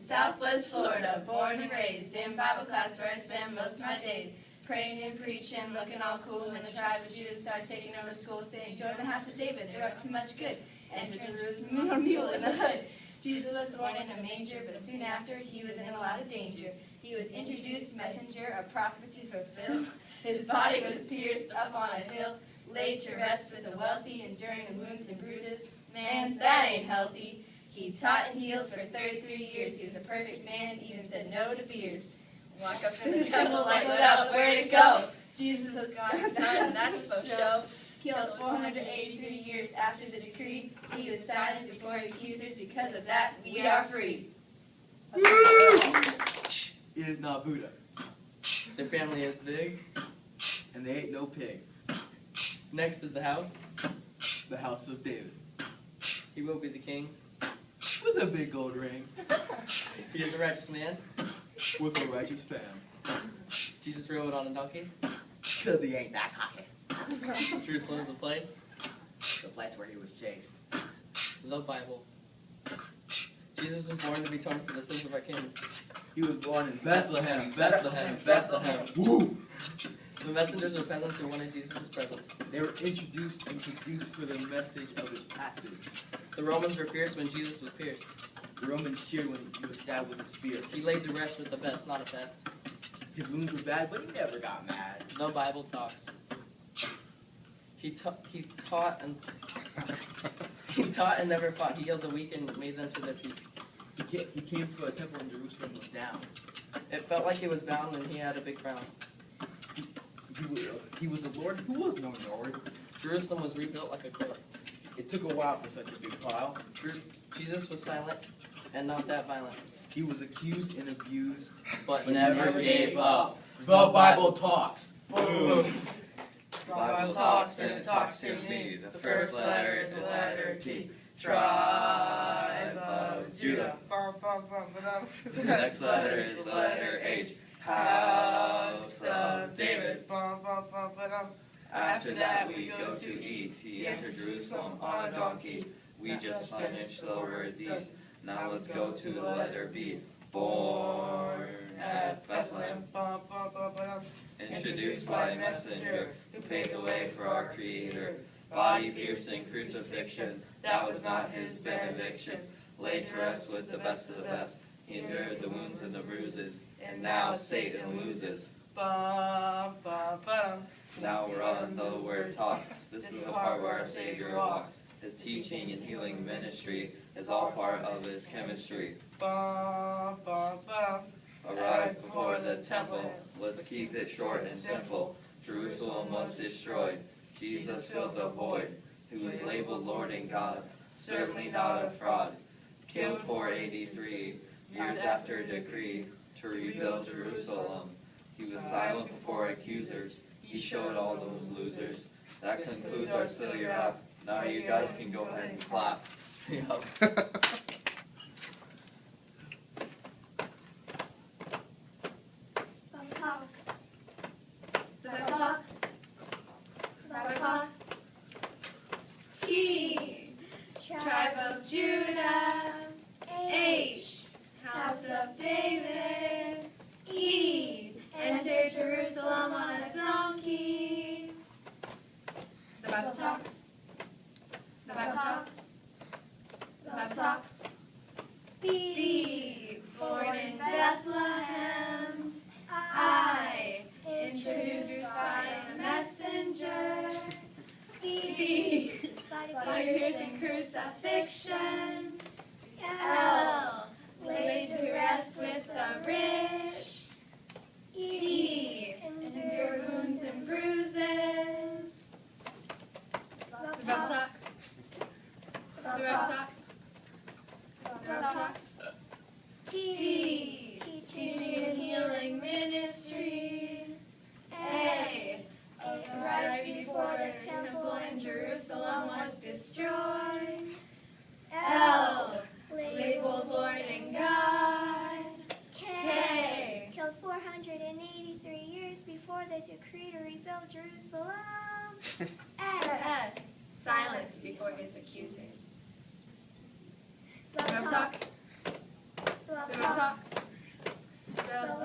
Southwest Florida, born and raised in Bible class where I spend most of my days. Praying and preaching, looking all cool when the tribe of Judah started taking over school, saying, join the house of David, they're up to much good. Enter Jerusalem on a mule in the hood. Jesus was born in a manger, but soon after he was in a lot of danger. He was introduced, messenger, a prophecy fulfilled. His body was pierced up on a hill, laid to rest with the wealthy, enduring the wounds and bruises. Man, that ain't healthy. He taught and healed for 33 years. He was a perfect man, even said no to fears. Walk up in the temple like, what up, where'd it go? Jesus was God's son, that's for show. Killed 483 years after the decree. He was silent before accusers. Because of that, we are free. Is not Buddha. Their family is big. And they ain't no pig. Next is the house. The house of David. He will be the king. With a big gold ring. He is a righteous man. With a righteous fam. Jesus rode on a donkey. 'Cause he ain't that cocky. Jerusalem is the place. The place where he was chased. The Bible. Jesus was born to be atoned for the sins of our kings. He was born in Bethlehem, Bethlehem, Bethlehem. Woo! The messengers were peasants who wanted Jesus' presence. They were introduced and produced for the message of his passage. The Romans were fierce when Jesus was pierced. The Romans cheered when he was stabbed with a spear. He laid to rest with the best, not a pest. His wounds were bad, but he never got mad. No Bible talks. He taught and never fought. He healed the weak and made them to their feet. He came for a temple in Jerusalem was down. It felt like he was bound and he had a big frown. He was the Lord who was no Lord. Jerusalem was rebuilt like a quilt. It took a while for such a big pile. Jesus was silent and not that violent. He was accused and abused, but never gave up. The Bible talks. Boom. The Bible talks and it talks to me. The first letter is the letter T. Tribe of Judah. The next letter is the letter H. House of David. After that we go to E. He entered Jerusalem on a donkey. We just finished the word D. Now let's go to the letter B. Born at Bethlehem. Introduced by a messenger who paved the way for our Creator. Body-piercing crucifixion, that was not his benediction. Laid to rest with the best of the best. He endured the wounds and the bruises, and now Satan loses. Now we're on the word talks. This is the part where our Savior walks. His teaching and healing ministry is all part of his chemistry. Arrived before the temple. Let's keep it short and simple. Jerusalem was destroyed. Jesus filled the void. Who was labeled Lord and God. Certainly not a fraud. Killed 483 years after decree to rebuild Jerusalem. He was silent before accusers. He showed all those losers. That concludes our silly rap. Now you guys can go ahead and clap. T. Tribe of Judah. H. House of David. E. Enter Jerusalem on a donkey. The Bible talks. The Bible talks. The Bible talks. B. Born in Bethlehem. I. Introduced by a messenger. B. Body-piercing crucifixion. L. Laid to rest with the rich. E. Endured wounds and bruises. The Bible talks. The Bible talks. The Bible talks. T. Teaching and healing ministries. A. Arrived before the temple in Jerusalem was destroyed. L. Labeled Lord and God. K. Killed 483 years before the decree to rebuild Jerusalem. S. Silent before his accusers. The Bible talks. The Bible talks. The